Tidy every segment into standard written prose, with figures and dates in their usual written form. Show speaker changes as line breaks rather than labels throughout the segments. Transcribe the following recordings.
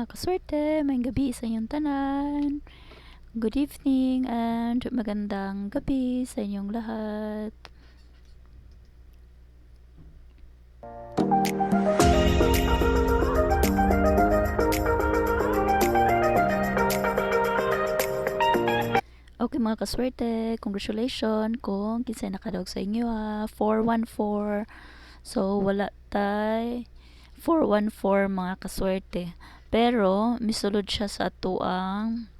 mga kaswerte, may gabi sa inyong tanan. Good evening and magandang gabi sa inyong lahat. Okay mga kaswerte, congratulations kung kinsay nakadawag sa inyo ha. 414. So wala tay 414 mga kaswerte. Pero misulod siya sa ato ang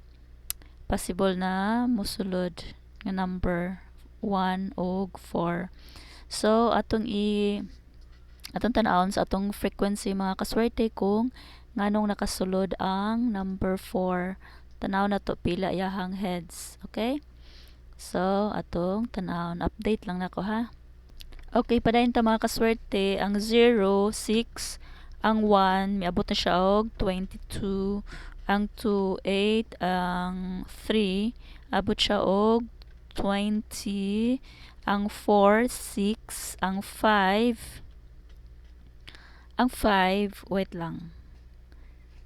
possible na mosulod nga number 1 og 4. So atong tanawon sa atong frequency mga kaswerte kung nganong nakasulod ang number 4. Tanaw na to pila yahang heads. Okay? So atong tanawon, update lang nako ha. Okay, padayon ta mga kaswerte, ang 0, 6, ang 1, miabot na siya og 22, ang 2, 8, ang 3, abot siya og 20, ang 4, 6, ang 5, wait lang.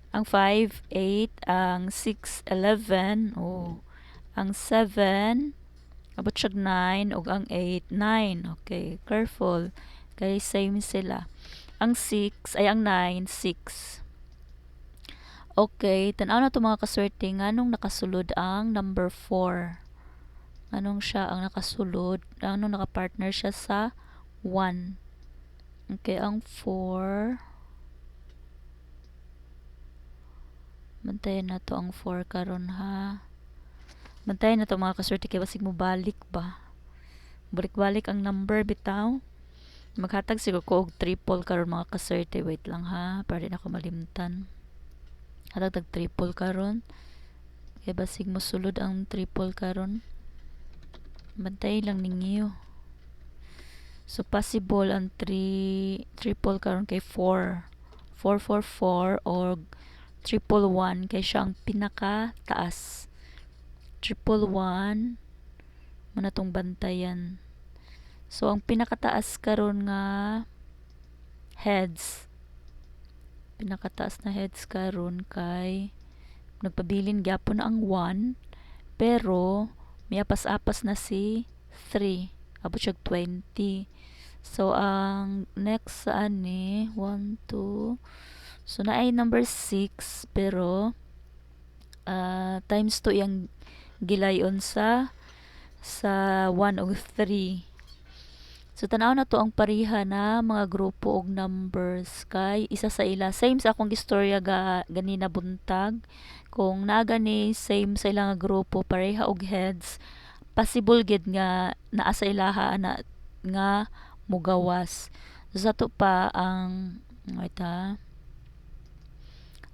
Ang 5, 8, ang 6, 11, ang 7, abot siya 9, ug ang 8, 9. Okay, careful. Kay same sila. Ang 6, ay ang 9, 6. Okay, tanaw na to mga kaswerte, nganong nakasulod ang number 4. Anong siya ang nakasulod, anong nakapartner siya sa 1. Okay, ang 4. Bantayan na to ang 4 karon ha. Bantayan na to mga kaswerte kay basig mo balik ba. Balik-balik ang number bitaw. Maghatag siguro ko og triple karon mga kaswerte. Wait lang ha, para din ako malimtan. Hatag triple karon. Kay basig mo sulod ang triple karon. Bantay lang ninyo. So possible ang triple karon kay 4. 444 or triple 1 kay siya ang pinaka taas. Triple 1 mo na tong bantayan. So ang pinakataas karon nga heads. Pinakataas na heads karon kay nagpabilin gyapon na ang 1 pero miapas-apas na si 3. Abot siya 20. So ang next sa ani 1 2. So na ay number 6 pero times 2 yang gilayon sa 1 ug 3. So tanaw na to ang pariha na mga grupo og numbers kay isa sa ila same sa akong istorya ganina buntag. Kung nagani same sa ilang grupo pareha og heads, possible gid nga naa sa ilaha na nga mugawas. So to pa ang wait ha.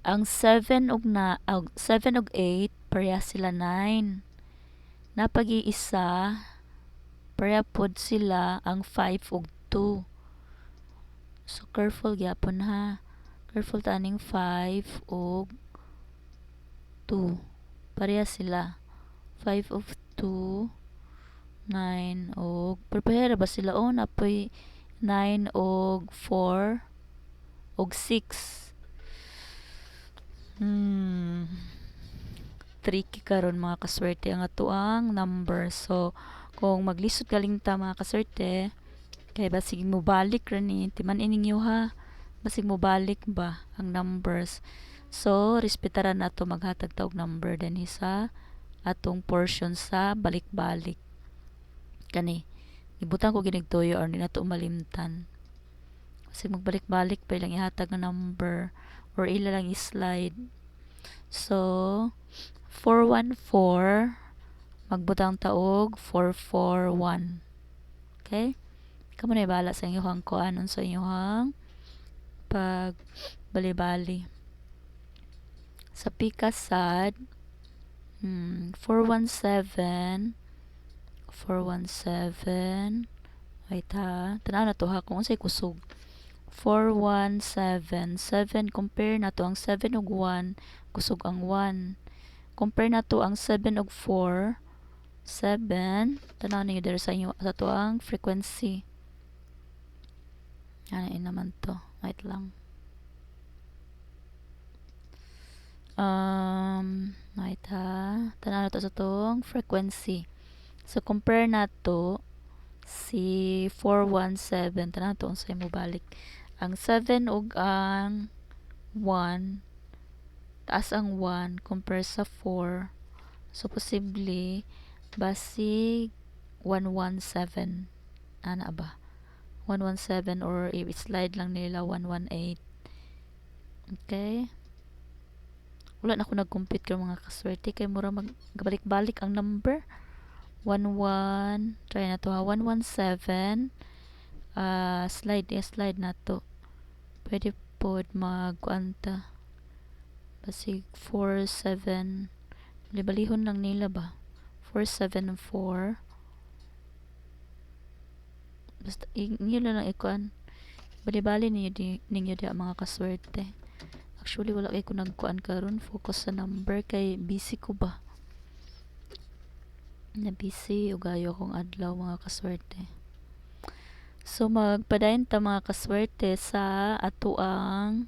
Ang 7 ug 8 pareha sila 9. Napag-iisa pareha pod sila ang 5 ug 2. So careful gyapon ha. Careful ta aning 5 ug 2. Pareha sila. 5 of 2, 9 og pareha ba sila napoy 9 og 4 og 6. Tricky karon mga kaswerte ang atuang number. So kung maglisod galing ta mga kaswerte kay basig mo balik ra ni timan ininyo ha. Basig mo balik ba ang numbers. So respetaran nato maghatag ta og number dinhi sa atong portion sa balik-balik. Kani ibutang ko ginig toyo or ni nato malimtan. Basig magbalik-balik pa ilang ihatag nga number or ila lang i-slide. So 414 magbutang taog 441. Okay? Kamo na ibala sa inyong kuanon sa inyong pag bali-bali. Sa pikasad 417 wait ha, tanaw na to ha kung unsay kusog. 417 7 compare na to ang 7 ug 1 kusog ang 1. Compare na to ang 7 ug 4 7. Tanaw ninyo dere sa inyo sa to ang frequency. Ano naman to. Wait lang. wait ha. Tanaw na to sa tong frequency. So, compare na to si 417. Tanaw to unsay mo balik. Ang 7 ug ang 1, taas ang 1 compare sa 4. So, posible, basig 117. Ana ba? 117 or i-slide lang nila 118. Okay? Wala na ako nag-compute ka mga kaswerte kay mura magbalik-balik ang number. 11, try na to ha. 117. Slide na to. Pwede po magkuanta. Basig 47. Balihon lang nila ba? 474. Basta, inyo lang ikuan. Bali-bali ninyo di mga kaswerte. Actually, wala kayo ko nagkuan karon. Focus sa number kay busy ko ba? Na busy o gayo akong adlaw mga kaswerte. So, magpadayon ta mga kaswerte sa ato ang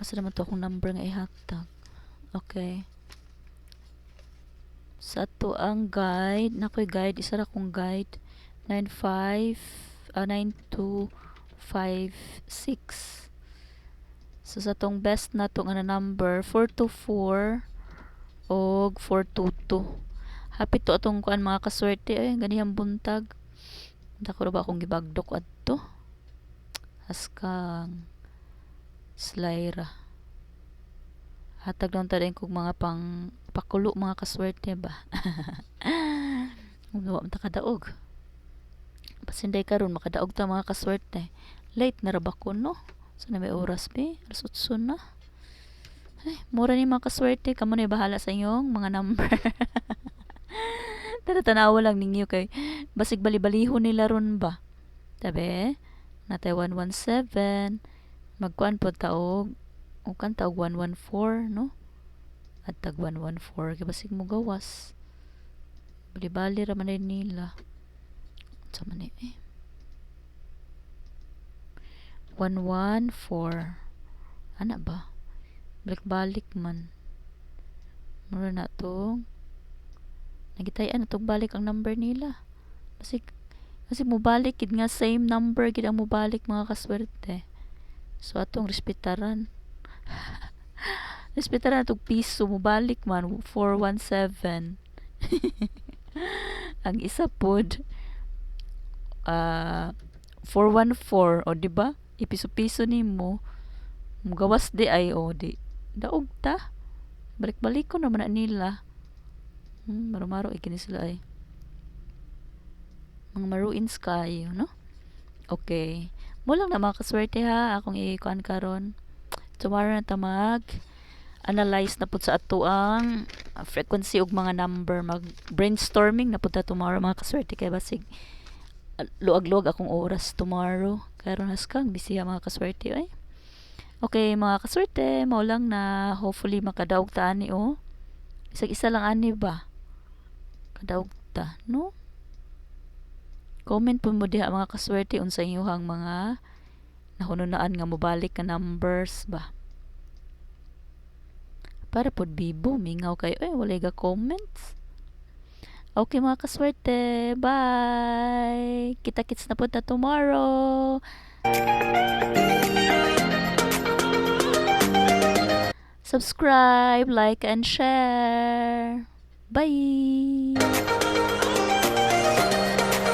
asa naman to akong number nga ihatag. Okay. Sa ato ang guide, nakoy guide, isa ra kong guide. 9256. So sa tong best na tong number 424 og 422. Hapit to atong kuan mga kaswerte ay ganihang buntag. Dako ba akong gibagdok adto? Askang Slyra. Hatag lang tayo kong mga pang pakulo mga kaswerte ba. Gawa man ta kadaog. Pasinday karon makadaog ta mga kaswerte. Late na ra ba ko no? Sana may oras be? Alas 8 na. Ay, mura ni mga kaswerte. Kamo na bahala sa inyong mga number. Tanawa lang ninyo kay basig bali-balihon nila ron ba? Tabi, natay 117. Magkuan po taog. O kan taog 114, no? At tag 114. Kaya basig mo gawas. Bali-bali raman nila. Sa mani eh. 114. Ana ba? Balik-balik man. Mura na to. Nagitayan na tong balik ang number nila. Kasi mo balik gid nga same number gid ang mo balik mga kaswerte. So atong respetaran. Respetaran atong piso mo balik man 417. Ang isa pod 414 o di ba? Ipiso-piso nimo mugawas di ay o di daog ta. Balik-balik ko naman na nila. Maro-maro ikini sila ay. Mga maruins kayo, no? Okay. Mo lang na mga kaswerte ha. Akong i-kuan karon. Tomorrow na ta mag-analyze na pud sa ato ang frequency ug mga number. Mag-brainstorming na pud ta tomorrow mga kaswerte. Kaya basig luag-luag akong oras tomorrow. Karon haskang busy ha mga kaswerte ay. Okay, mga kaswerte, mao lang na hopefully makadaog ta ani o. Isa lang ani ba? Kadaog ta, no? Comment po mo diha mga kaswerte unsa inyong mga nahununaan nga mobalik ka numbers ba. Para pod bibo mingaw kayo walay ga comments. Okay mga kaswerte, bye. Kita-kits na po ta tomorrow. Subscribe, like, and share. Bye!